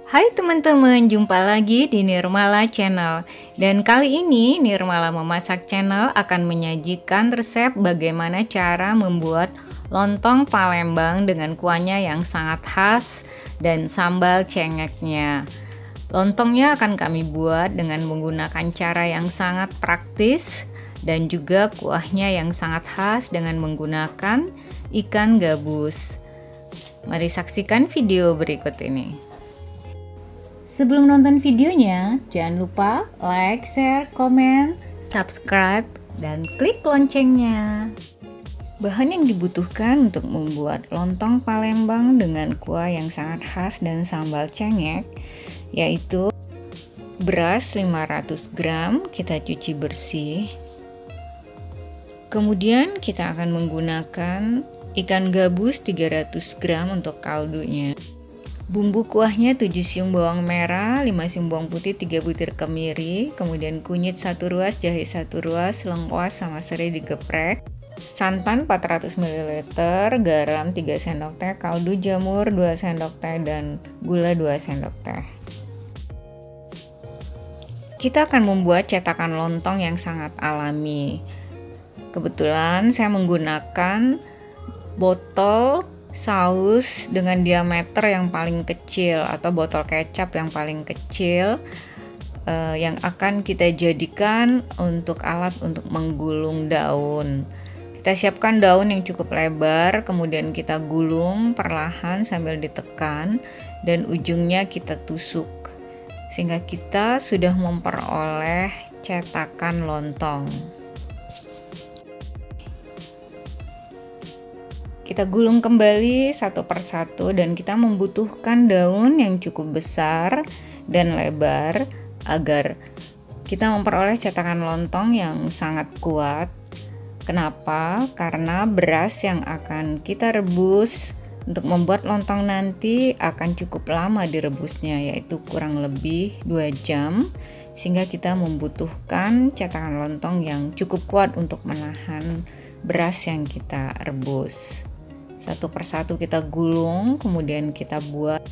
Hai teman-teman, jumpa lagi di Nirmala Channel. Dan kali ini Nirmala Memasak Channel akan menyajikan resep bagaimana cara membuat lontong Palembang dengan kuahnya yang sangat khas dan sambal cengeknya. Lontongnya akan kami buat dengan menggunakan cara yang sangat praktis dan juga kuahnya yang sangat khas dengan menggunakan ikan gabus. Mari saksikan video berikut ini. Sebelum nonton videonya, jangan lupa like, share, komen, subscribe, dan klik loncengnya. Bahan yang dibutuhkan untuk membuat lontong Palembang dengan kuah yang sangat khas dan sambal cengek, yaitu beras 500 gram, kita cuci bersih. Kemudian kita akan menggunakan ikan gabus 300 gram untuk kaldunya. Bumbu kuahnya 7 siung bawang merah, 5 siung bawang putih, 3 butir kemiri, kemudian kunyit 1 ruas, jahe 1 ruas, lengkuas sama serai digeprek, santan 400 ml, garam 3 sendok teh, kaldu jamur 2 sendok teh, dan gula 2 sendok teh. Kita akan membuat cetakan lontong yang sangat alami. Kebetulan saya menggunakan botol saus dengan diameter yang paling kecil atau botol kecap yang paling kecil yang akan kita jadikan untuk alat untuk menggulung daun. Kita siapkan daun yang cukup lebar, kemudian kita gulung perlahan sambil ditekan dan ujungnya kita tusuk sehingga kita sudah memperoleh cetakan lontong. Kita gulung kembali satu persatu dan kita membutuhkan daun yang cukup besar dan lebar agar kita memperoleh cetakan lontong yang sangat kuat. Kenapa? Karena beras yang akan kita rebus untuk membuat lontong nanti akan cukup lama direbusnya, yaitu kurang lebih 2 jam, sehingga kita membutuhkan cetakan lontong yang cukup kuat untuk menahan beras yang kita rebus. Satu persatu kita gulung, kemudian kita buat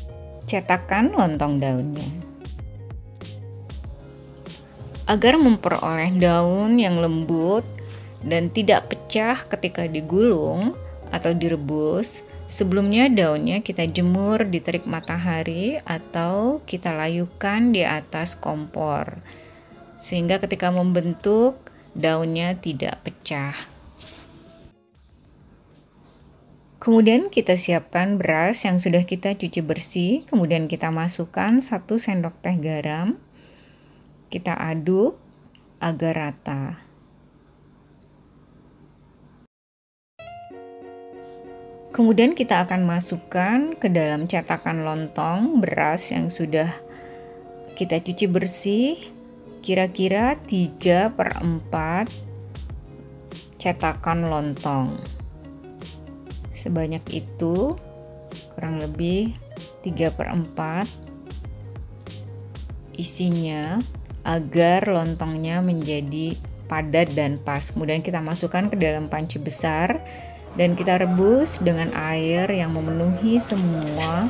cetakan lontong daunnya. Agar memperoleh daun yang lembut dan tidak pecah ketika digulung atau direbus, sebelumnya daunnya kita jemur di terik matahari atau kita layukan di atas kompor, sehingga ketika membentuk daunnya tidak pecah. Kemudian kita siapkan beras yang sudah kita cuci bersih, kemudian kita masukkan 1 sendok teh garam. Kita aduk agar rata. Kemudian kita akan masukkan ke dalam cetakan lontong beras yang sudah kita cuci bersih, kira-kira 3/4 cetakan lontong. Sebanyak itu, kurang lebih 3/4 isinya agar lontongnya menjadi padat dan pas. Kemudian kita masukkan ke dalam panci besar dan kita rebus dengan air yang memenuhi semua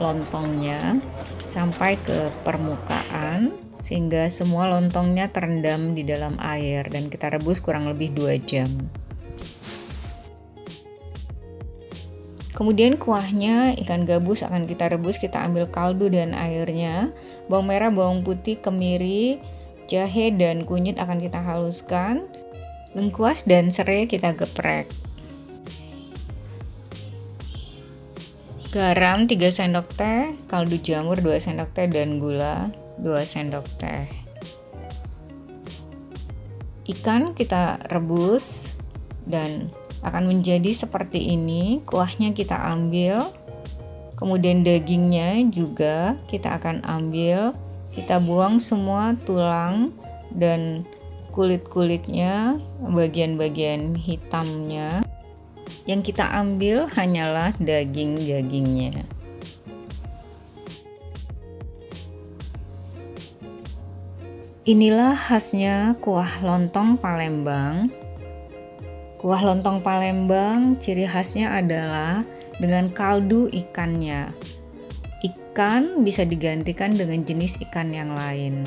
lontongnya sampai ke permukaan, sehingga semua lontongnya terendam di dalam air, dan kita rebus kurang lebih 2 jam. Kemudian kuahnya, ikan gabus akan kita rebus, kita ambil kaldu dan airnya, bawang merah, bawang putih, kemiri, jahe, dan kunyit akan kita haluskan, lengkuas dan serai kita geprek. Garam 3 sendok teh, kaldu jamur 2 sendok teh, dan gula 2 sendok teh. Ikan kita rebus dan akan menjadi seperti ini. Kuahnya kita ambil, kemudian dagingnya juga kita akan ambil, kita buang semua tulang dan kulit-kulitnya, bagian-bagian hitamnya. Yang kita ambil hanyalah daging-dagingnya. Inilah khasnya kuah lontong Palembang. Kuah lontong Palembang ciri khasnya adalah dengan kaldu ikannya. ikan bisa digantikan dengan jenis ikan yang lain.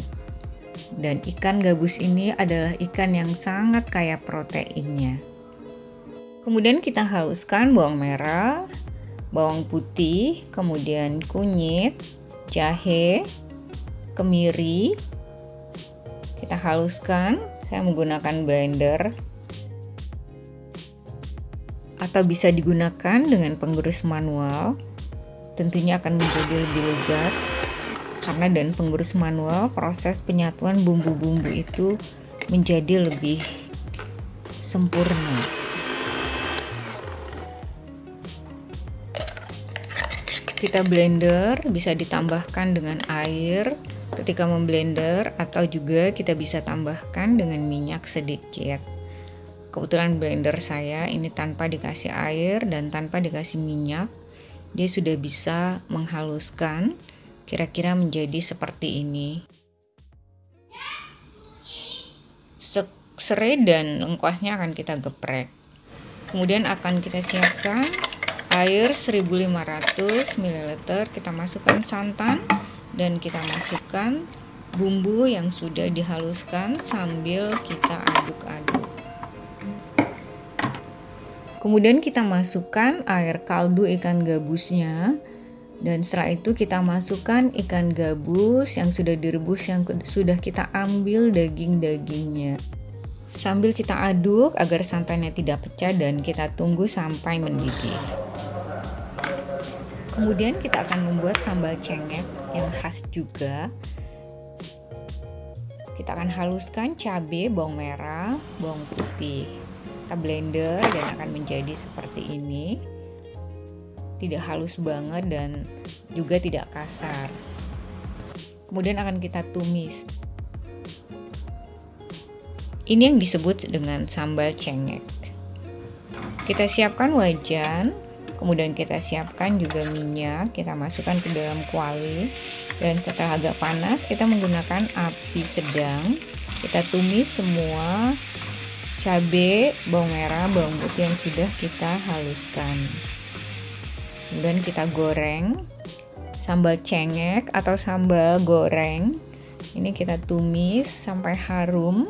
Dan ikan gabus ini adalah ikan yang sangat kaya proteinnya. Kemudian kita haluskan bawang merah, bawang putih, kemudian kunyit, jahe, kemiri. Kita haluskan, saya menggunakan blender. Atau bisa digunakan dengan penggerus manual. Tentunya akan menjadi lebih lezat karena dengan penggerus manual proses penyatuan bumbu-bumbu itu menjadi lebih sempurna. Kita blender, bisa ditambahkan dengan air ketika memblender atau juga kita bisa tambahkan dengan minyak sedikit. Kebetulan blender saya ini tanpa dikasih air dan tanpa dikasih minyak. Dia sudah bisa menghaluskan kira-kira menjadi seperti ini. Serai dan lengkuasnya akan kita geprek. Kemudian akan kita siapkan air 1500 ml. Kita masukkan santan dan kita masukkan bumbu yang sudah dihaluskan sambil kita aduk-aduk. Kemudian kita masukkan air kaldu ikan gabusnya, dan setelah itu kita masukkan ikan gabus yang sudah direbus, yang sudah kita ambil daging-dagingnya. Sambil kita aduk agar santannya tidak pecah dan kita tunggu sampai mendidih. Kemudian kita akan membuat sambal cengek yang khas juga. Kita akan haluskan cabai, bawang merah, bawang putih. Kita blender dan akan menjadi seperti ini, tidak halus banget dan juga tidak kasar. Kemudian akan kita tumis. Ini yang disebut dengan sambal cengek. Kita siapkan wajan, kemudian kita siapkan juga minyak, kita masukkan ke dalam kuali, dan setelah agak panas kita menggunakan api sedang. Kita tumis semua cabai, bawang merah, bawang putih yang sudah kita haluskan. Kemudian kita goreng sambal cengek atau sambal goreng. Ini kita tumis sampai harum.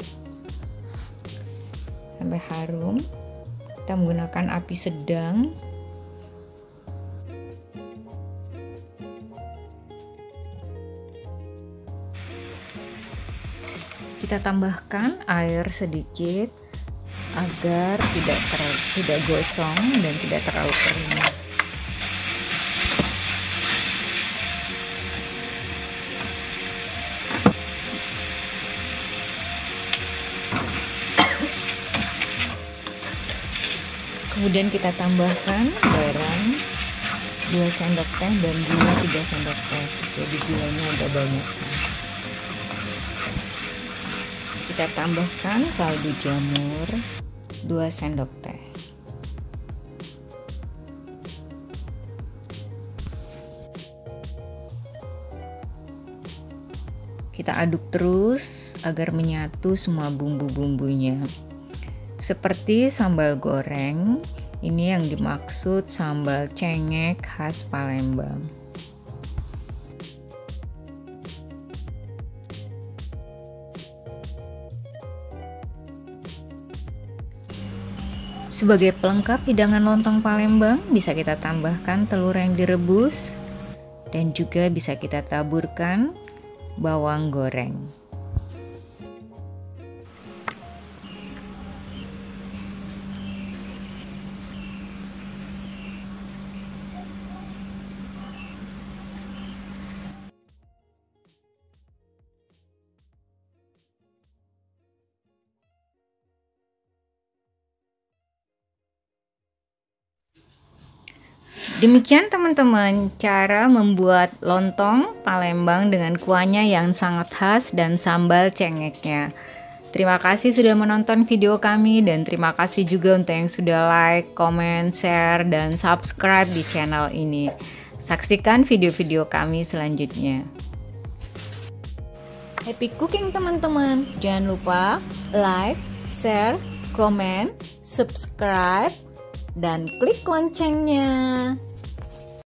Kita menggunakan api sedang. Kita tambahkan air sedikit agar tidak gosong dan tidak terlalu kering. Kemudian kita tambahkan garam 2 sendok teh dan gula 3 sendok teh. Jadi gulanya agak banyak. Kita tambahkan kaldu jamur 2 sendok teh. Kita aduk terus agar menyatu semua bumbu-bumbunya. Seperti sambal goreng, ini yang dimaksud sambal cengek khas Palembang. Sebagai pelengkap hidangan lontong Palembang, bisa kita tambahkan telur yang direbus dan juga bisa kita taburkan bawang goreng. Demikian teman-teman cara membuat lontong Palembang dengan kuahnya yang sangat khas dan sambal cengeknya. Terima kasih sudah menonton video kami dan terima kasih juga untuk yang sudah like, comment, share, dan subscribe di channel ini. Saksikan video-video kami selanjutnya. Happy cooking teman-teman. Jangan lupa like, share, comment, subscribe, dan klik loncengnya.